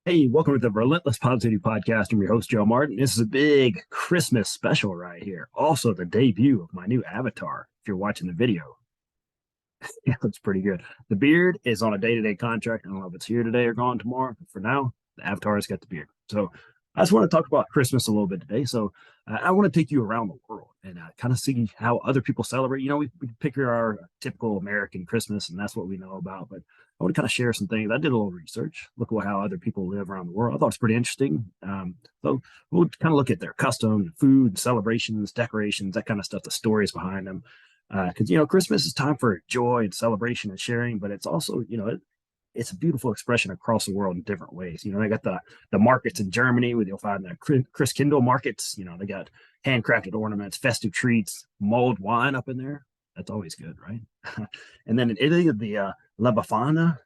Hey, welcome to the Relentless Positivity Podcast. I'm your host, Joe Martin. This is a big Christmas special right here. Also, the debut of my new avatar. If you're watching the video, it looks pretty good. The beard is on a day-to-day contract. I don't know if it's here today or gone tomorrow. But for now, the avatar has got the beard. So I just want to talk about Christmas a little bit today. So I want to take you around the world and kind of see how other people celebrate. We pick our typical American Christmas, and that's what we know about. But I want to kind of share some things. I did a little research, look at how other people live around the world. I thought it's pretty interesting. So we'll kind of look at their customs, food, celebrations, decorations, that kind of stuff, the stories behind them. Because Christmas is time for joy and celebration and sharing, but it's also it's a beautiful expression across the world in different ways. They got the markets in Germany where you'll find the Chris Kindle markets. They got handcrafted ornaments, festive treats, mulled wine up in there. That's always good, right? And then in Italy, the La Befana,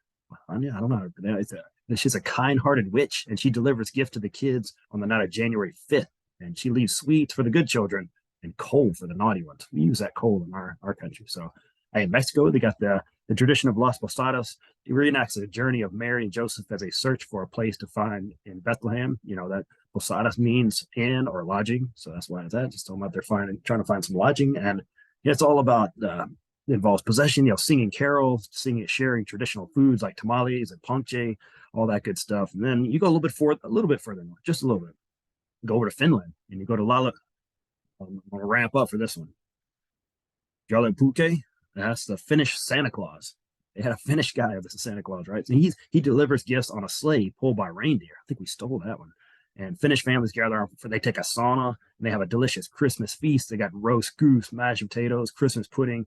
I don't know how to pronounce it. She's a kind-hearted witch, and she delivers gifts to the kids on the night of January 5th. And she leaves sweets for the good children and coal for the naughty ones. We use that coal in our country. So in Mexico, they got the tradition of Las Posadas. It reenacts the journey of Mary and Joseph as they search for a place to find in Bethlehem. That Posadas means inn or lodging. So that's why it's that. Just talking about they're trying to find some lodging. And it's all about, it involves possession, singing carols, sharing traditional foods like tamales and ponche, all that good stuff. And then you go a little bit further north, just a little bit. Go over to Finland and you go to Lala. I'm going to ramp up for this one. Jalapuke, that's the Finnish Santa Claus. They had a Finnish guy of Santa Claus, right? So he delivers gifts on a sleigh pulled by reindeer. I think we stole that one. And Finnish families gather for they take a sauna and they have a delicious Christmas feast. They got roast goose, mashed potatoes, Christmas pudding.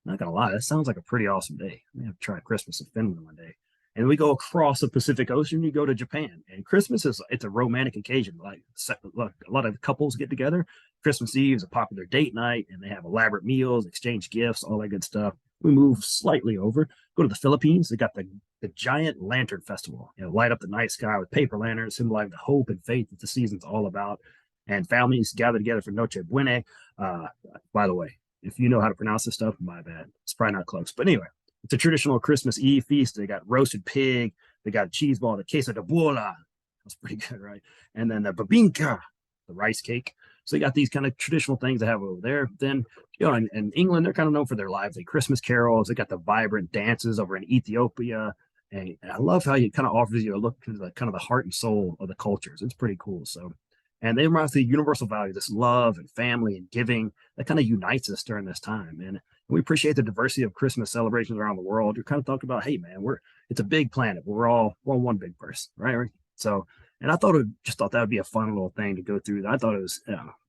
I'm not gonna lie, that sounds like a pretty awesome day. We have to try Christmas in Finland one day. And we go across the Pacific Ocean. You go to Japan, and Christmas it's a romantic occasion. Like a lot of couples get together. Christmas Eve is a popular date night, and they have elaborate meals, exchange gifts, all that good stuff. We move slightly over, go to the Philippines. They got the giant lantern festival. Light up the night sky with paper lanterns, symbolizing the hope and faith that the season's all about. And families gather together for Noche Buena. By the way, if you know how to pronounce this stuff, my bad. It's probably not close. But anyway, it's a traditional Christmas Eve feast. They got roasted pig, they got a cheese ball, the queso de bola. That's pretty good, right? And then the babinka, the rice cake. So they got these kind of traditional things they have over there. Then, in England, they're kind of known for their lively Christmas carols. They got the vibrant dances over in Ethiopia. And I love how it kind of offers you a look into the kind of the heart and soul of the cultures. It's pretty cool. So, and they remind us the universal value, this love and family and giving that kind of unites us during this time. And we appreciate the diversity of Christmas celebrations around the world. You're kind of talking about, hey man, it's a big planet. We're all one big person, right? So, and I thought that would be a fun little thing to go through. I thought it was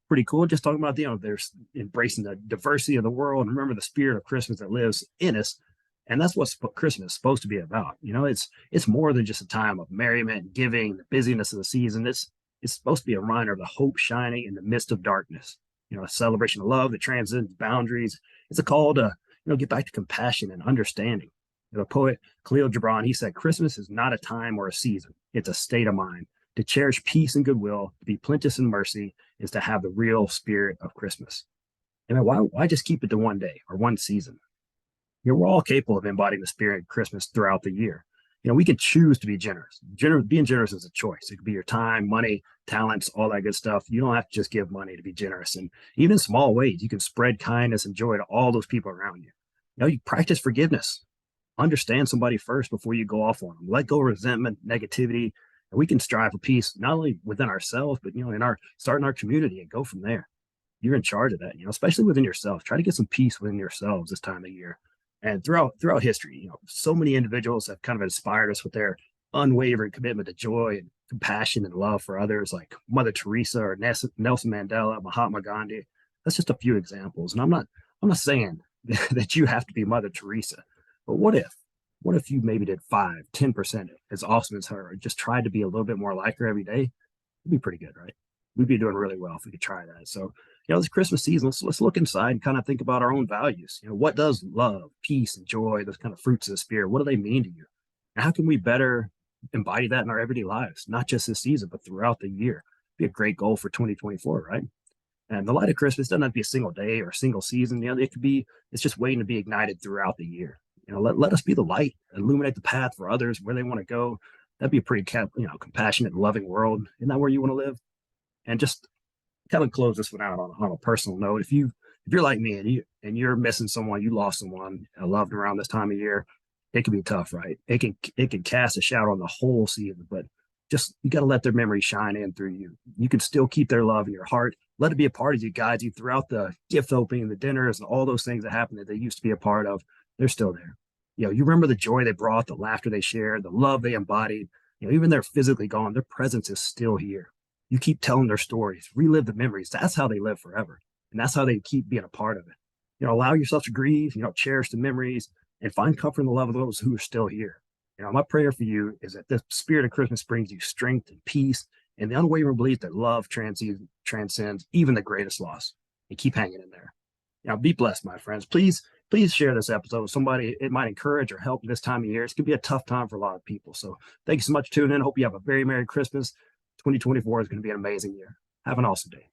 pretty cool. Just talking about they're embracing the diversity of the world and remember the spirit of Christmas that lives in us. And that's what Christmas is supposed to be about. It's more than just a time of merriment, giving, the busyness of the season. It's supposed to be a reminder of the hope shining in the midst of darkness. A celebration of love that transcends boundaries. It's a call to, get back to compassion and understanding. The poet Khalil Gibran, he said, Christmas is not a time or a season. It's a state of mind. To cherish peace and goodwill, to be plenteous in mercy, is to have the real spirit of Christmas. And why just keep it to one day or one season? We're all capable of embodying the spirit of Christmas throughout the year. We can choose to be generous. Being generous is a choice. It could be your time, money, talents, all that good stuff. You don't have to just give money to be generous. And even in small ways, you can spread kindness and joy to all those people around you. You practice forgiveness. Understand somebody first before you go off on them. Let go of resentment, negativity, and we can strive for peace not only within ourselves, but in our community and go from there. You're in charge of that. Especially within yourself. Try to get some peace within yourselves this time of year. And throughout history, so many individuals have kind of inspired us with their unwavering commitment to joy and compassion and love for others, like Mother Teresa or Nelson Mandela, Mahatma Gandhi. That's just a few examples. And I'm not saying that you have to be Mother Teresa, but what if you maybe did 5, 10% as awesome as her, or just tried to be a little bit more like her every day? It'd be pretty good, right? We'd be doing really well if we could try that. So, this Christmas season, let's look inside and kind of think about our own values. What does love, peace, and joy, those kind of fruits of the spirit, what do they mean to you? And how can we better embody that in our everyday lives, not just this season, but throughout the year? Be a great goal for 2024, right? And the light of Christmas doesn't have to be a single day or a single season. It's just waiting to be ignited throughout the year. Let us be the light, illuminate the path for others where they want to go. That'd be a pretty compassionate and loving world. Isn't that where you want to live? And just kind of close this one out on a personal note. If you're like me and you're missing someone, you lost someone loved around this time of year, it can be tough, right? It can cast a shadow on the whole season, but just you got to let their memory shine in through you. You can still keep their love in your heart. Let it be a part of you, guides you throughout the gift opening, the dinners, and all those things that happened that they used to be a part of. They're still there. You remember the joy they brought, the laughter they shared, the love they embodied. Even they're physically gone, their presence is still here. You keep telling their stories, relive the memories. That's how they live forever. And that's how they keep being a part of it. Allow yourself to grieve, cherish the memories and find comfort in the love of those who are still here. My prayer for you is that the spirit of Christmas brings you strength and peace and the unwavering belief that love transcends even the greatest loss. And keep hanging in there. Be blessed, my friends. Please share this episode with somebody it might encourage or help this time of year. It's going to be a tough time for a lot of people. So thank you so much for tuning in. Hope you have a very Merry Christmas. 2024 is going to be an amazing year. Have an awesome day.